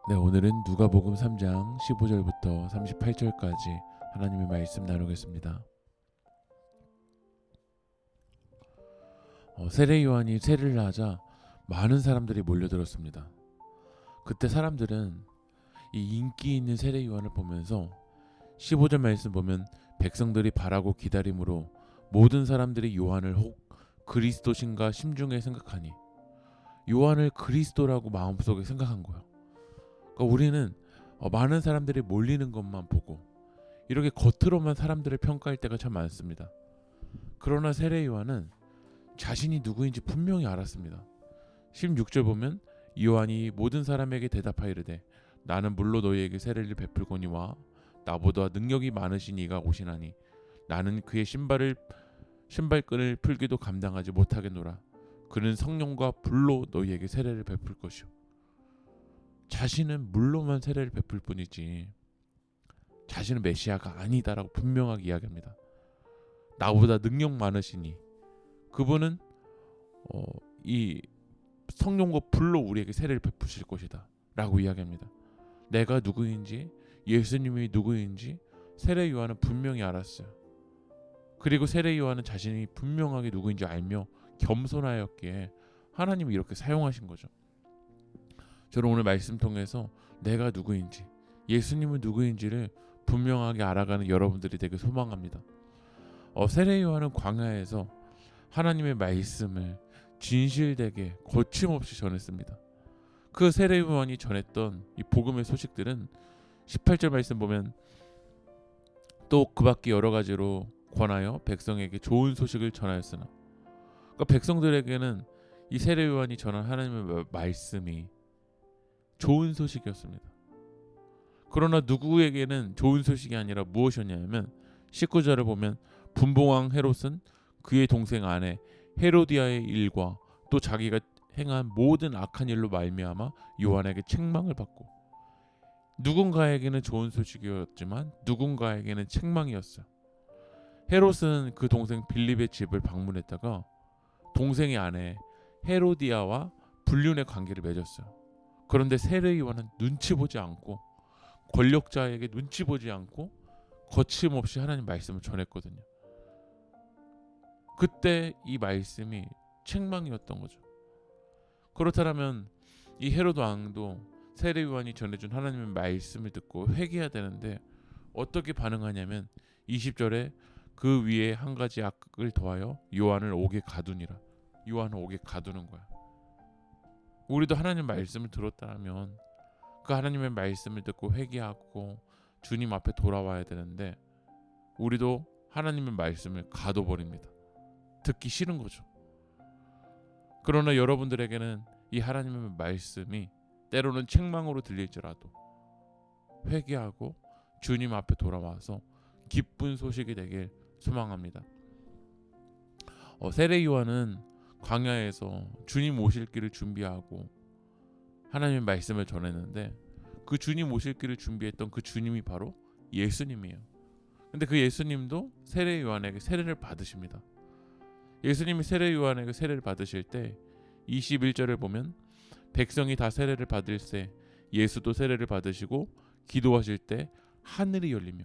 네, 오늘은 누가복음 3장 15절부터 38절까지 하나님의 말씀 나누겠습니다. 세례 요한이 세례를 하자 많은 사람들이 몰려들었습니다. 그때 사람들은 이 인기 있는 세례 요한을 보면서 15절 말씀 보면 백성들이 바라고 기다림으로 모든 사람들이 요한을 혹 그리스도신가 심중에 생각하니 요한을 그리스도라고 마음속에 생각한 거예요. 그러니까 우리는 많은 사람들이 몰리는 것만 보고 이렇게 겉으로만 사람들을 평가할 때가 참 많습니다. 그러나 세례 요한은 자신이 누구인지 분명히 알았습니다. 16절 보면 요한이 모든 사람에게 대답하이르되 나는 물로 너희에게 세례를 베풀거니와 나보다 능력이 많으신 이가 오시나니 나는 그의 신발끈을 풀기도 감당하지 못하겠노라. 그는 성령과 불로 너희에게 세례를 베풀 것이요. 자신은 물로만 세례를 베풀 뿐이지 자신은 메시아가 아니다라고 분명하게 이야기합니다. 나보다 능력 많으시니 그분은 이 성령과 불로 우리에게 세례를 베푸실 것이다 라고 이야기합니다. 내가 누구인지 예수님이 누구인지 세례 요한은 분명히 알았어요. 그리고 세례 요한은 자신이 분명하게 누구인지 알며 겸손하였기에 하나님이 이렇게 사용하신 거죠. 저는 오늘 말씀 통해서 내가 누구인지 예수님은 누구인지를 분명하게 알아가는 여러분들이 되길 소망합니다. 세례 요한은 광야에서 하나님의 말씀을 진실되게 거침없이 전했습니다. 그 세례 요한이 전했던 이 복음의 소식들은 18절 말씀 보면 또 그 밖에 여러 가지로 권하여 백성에게 좋은 소식을 전하였으나, 그러니까 백성들에게는 이 세례 요한이 전한 하나님의 말씀이 좋은 소식이었습니다. 그러나 누구에게는 좋은 소식이 아니라 무엇이었냐면 19절을 보면 분봉왕 헤롯은 그의 동생 아내 헤로디아의 일과 또 자기가 행한 모든 악한 일로 말미암아 요한에게 책망을 받고, 누군가에게는 좋은 소식이었지만 누군가에게는 책망이었어요. 헤롯은 그 동생 빌립의 집을 방문했다가 동생의 아내 헤로디아와 불륜의 관계를 맺었어요. 그런데 세례 요한은 눈치 보지 않고 권력자에게 눈치 보지 않고 거침없이 하나님 말씀을 전했거든요. 그때 이 말씀이 책망이었던 거죠. 그렇다면 이 헤롯 왕도 세례 요한이 전해준 하나님의 말씀을 듣고 회개해야 되는데 어떻게 반응하냐면 20절에 그 위에 한 가지 악을 더하여 요한을 옥에 가두니라. 요한을 옥에 가두는 거야. 우리도 하나님 말씀을 들었다면 그 하나님의 말씀을 듣고 회개하고 주님 앞에 돌아와야 되는데 우리도 하나님의 말씀을 가둬버립니다. 듣기 싫은 거죠. 그러나 여러분들에게는 이 하나님의 말씀이 때로는 책망으로 들릴지라도 회개하고 주님 앞에 돌아와서 기쁜 소식이 되길 소망합니다. 세례 요한은 광야에서 주님 오실 길을 준비하고 하나님의 말씀을 전했는데 그 주님 오실 길을 준비했던 그 주님이 바로 예수님이에요. 근데 그 예수님도 세례 요한에게 세례를 받으십니다. 예수님이 세례 요한에게 세례를 받으실 때 21절을 보면 백성이 다 세례를 받을새 예수도 세례를 받으시고 기도하실 때 하늘이 열리며,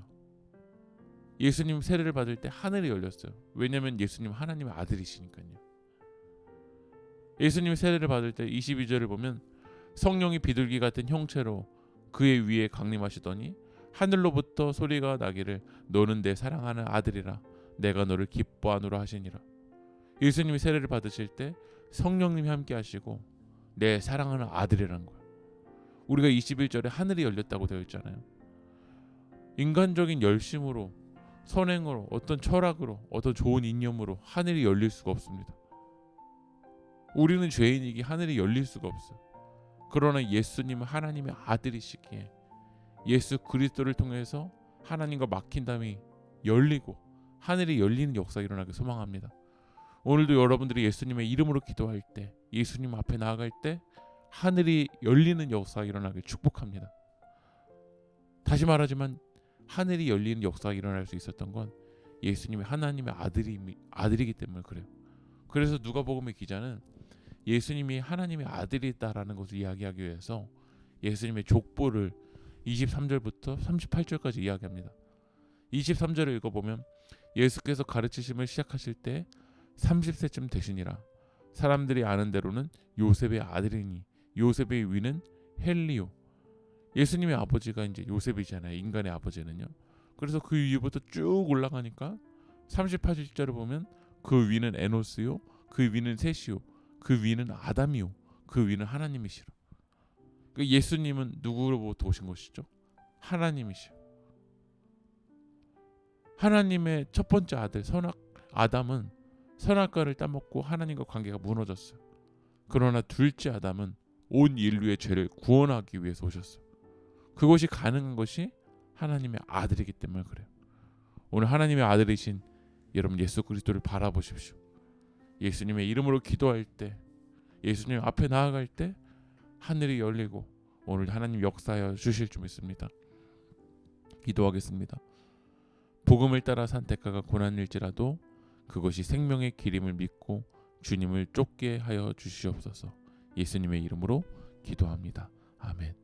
예수님 세례를 받을 때 하늘이 열렸어요. 왜냐하면 예수님 하나님의 아들이시니까요. 예수님 세례를 받을 때 22절을 보면 성령이 비둘기 같은 형체로 그의 위에 강림하시더니 하늘로부터 소리가 나기를 너는 내 사랑하는 아들이라 내가 너를 기뻐하노라 하시니라. 예수님이 세례를 받으실 때 성령님이 함께 하시고 내 사랑하는 아들이라는 거예요. 우리가 21절에 하늘이 열렸다고 되어 있잖아요. 인간적인 열심으로 선행으로 어떤 철학으로 어떤 좋은 이념으로 하늘이 열릴 수가 없습니다. 우리는 죄인이기 하늘이 열릴 수가 없어요. 그러나 예수님은 하나님의 아들이시기에 예수 그리스도를 통해서 하나님과 막힌 담이 열리고 하늘이 열리는 역사가 일어나길 소망합니다. 오늘도 여러분들이 예수님의 이름으로 기도할 때, 예수님 앞에 나아갈 때 하늘이 열리는 역사가 일어나길 축복합니다. 다시 말하지만 하늘이 열리는 역사가 일어날 수 있었던 건 예수님이 하나님의 아들이기 때문에 그래요. 그래서 누가복음의 기자는 예수님이 하나님의 아들이다라는 것을 이야기하기 위해서 예수님의 족보를 23절부터 38절까지 이야기합니다. 23절을 읽어보면 예수께서 가르치심을 시작하실 때 30세쯤 되시니라. 사람들이 아는 대로는 요셉의 아들이니 요셉의 위는 헬리오. 예수님의 아버지가 이제 요셉이잖아요. 인간의 아버지는요. 그래서 그 위부터 쭉 올라가니까 38절을 보면 그 위는 에노스요, 그 위는 셋이요, 그 위는 아담이요, 그 위는 하나님이시라. 그 예수님은 누구로부터 오신 것이죠? 하나님이시요. 하나님의 첫 번째 아들 아담은 선악과를 따먹고 하나님과 관계가 무너졌어요. 그러나 둘째 아담은 온 인류의 죄를 구원하기 위해서 오셨어요. 그것이 가능한 것이 하나님의 아들이기 때문에 그래요. 오늘 하나님의 아들이신 여러분 예수 그리스도를 바라보십시오. 예수님의 이름으로 기도할 때, 예수님 앞에 나아갈 때 하늘이 열리고 오늘 하나님 역사하여 주실 줄 믿습니다. 기도하겠습니다. 복음을 따라 산 대가가 고난일지라도 그것이 생명의 길임을 믿고 주님을 쫓게 하여 주시옵소서. 예수님의 이름으로 기도합니다. 아멘.